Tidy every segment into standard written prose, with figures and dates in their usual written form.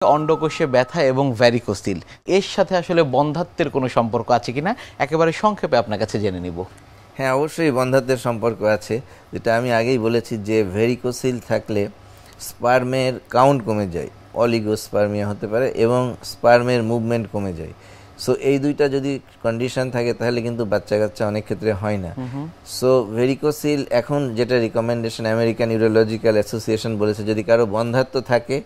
অন্ডকোষে ব্যথা এবং ভ্যারিকোসিল এর সাথে আসলে বন্ধ্যাত্বের কোনো সম্পর্ক আছে কিনা একেবারে সংক্ষেপে আপনার কাছে জেনে নিব। হ্যাঁ, অবশ্যই বন্ধ্যাত্বের সম্পর্ক আছে, যেটা আমি আগেই বলেছি যে ভেরিকোসিল থাকলে স্পার্মের কাউন্ট কমে যায়, অলিগোস্পার্মিয়া হতে পারে এবং স্পার্মের মুভমেন্ট কমে যায়। সো এই দুইটা যদি কন্ডিশন থাকে তাহলে কিন্তু বাচ্চা কাচ্চা অনেক ক্ষেত্রে হয় না। সো ভেরিকোসিল এখন যেটা রিকমেন্ডেশন আমেরিকান ইউরোলজিক্যাল অ্যাসোসিয়েশন বলেছে, যদি কারো বন্ধ্যাত্ব থাকে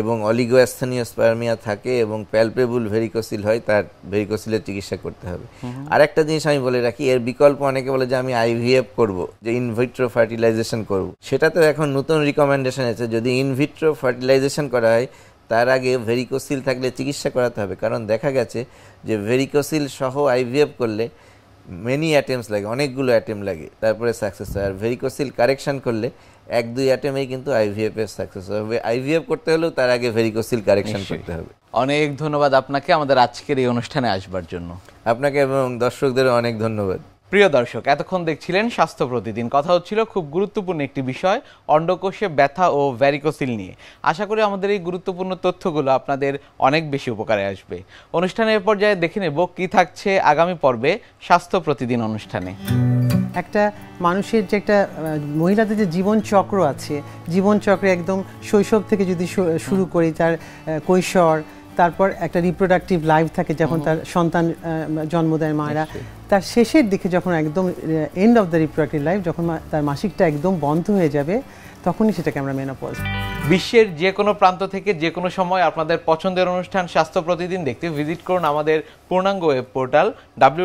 এবং অলিগোঅ্যাস্থেনিয়া স্পার্মিয়া থাকে এবং প্যালপেবল ভেরিকোসিল হয়, তার ভেরিকোসিলের চিকিৎসা করতে হবে। আর একটা জিনিস আমি বলে রাখি, এর বিকল্প অনেকে বলে যে আমি আইভিএফ করব, যে ইনভিট্রো ফার্টিলাইজেশন করব। সেটা তো এখন নতুন রিকমেন্ডেশন আছে, যদি ইনভিট্রো ফার্টিলাইজেশন করা হয় তার আগে ভেরিকোসিল থাকলে চিকিৎসা করাতে হবে। কারণ দেখা গেছে যে ভেরিকোসিল সহ আইভিএফ করলে মেনি অ্যাটেম্পস লাগে, অনেকগুলো অ্যাটেম্প লাগে, তারপরে সাকসেস হয়। আর ভেরিকোসিল কারেকশন করলে 1-2 অ্যাটেম্পেই কিন্তু আইভিএফ এর সাকসেস হবে। আইভিএফ করতে হলেও তার আগে ভেরিকোসিল কারেকশন করতে হবে। অনেক ধন্যবাদ আপনাকে আমাদের আজকের এই অনুষ্ঠানে আসবার জন্য। আপনাকে এবং দর্শকদেরও অনেক ধন্যবাদ। প্রিয় দর্শক, এতক্ষণ দেখছিলেন স্বাস্থ্য প্রতিদিন। কথা হচ্ছিল খুব গুরুত্বপূর্ণ একটি বিষয়, অন্ডকোষে ব্যথা ও ভ্যারিকোসিল নিয়ে। আশা করি আমাদের এই গুরুত্বপূর্ণ তথ্যগুলো আপনাদের অনেক বেশি উপকারে আসবে। অনুষ্ঠানের পর্যায়ে দেখে নেব কি থাকছে আগামী পর্বে স্বাস্থ্য প্রতিদিন অনুষ্ঠানে। একটা মানুষের যে একটা মহিলাদের যে জীবন চক্র আছে, জীবন চক্রে একদম শৈশব থেকে যদি শুরু করি, তার কৈশোর, তারপর একটা রিপ্রোডাক্টিভ লাইফ থাকে যখন তার সন্তান জন্ম দেয় মায়েরা, তার শেষের দিকে যখন একদম end of the reproductive life, যখন তার মাসিকটা একদম বন্ধ হয়ে যাবে, তখনই সেটাকে আমরা মেনোপজ। বিশ্বের যে কোনো প্রান্ত থেকে যে কোনো সময় আপনাদের পছন্দের অনুষ্ঠান স্বাস্থ্য প্রতিদিন দেখতে ভিজিট করুন আমাদের পূর্ণাঙ্গ ওয়েব পোর্টাল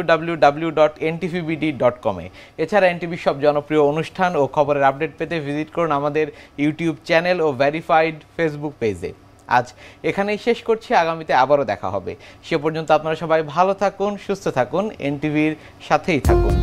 www.ntvbd.com এ। এছাড়া এনটিভির সব জনপ্রিয় অনুষ্ঠান ও খবরের আপডেট পেতে ভিজিট করুন আমাদের ইউটিউব চ্যানেল ও ভেরিফাইড ফেসবুক পেজে। আজ এখানেই শেষ করছি, আগামীতে আবারও দেখা হবে। সে পর্যন্ত আপনারা সবাই ভালো থাকুন, সুস্থ থাকুন, এনটিভির সাথেই থাকুন।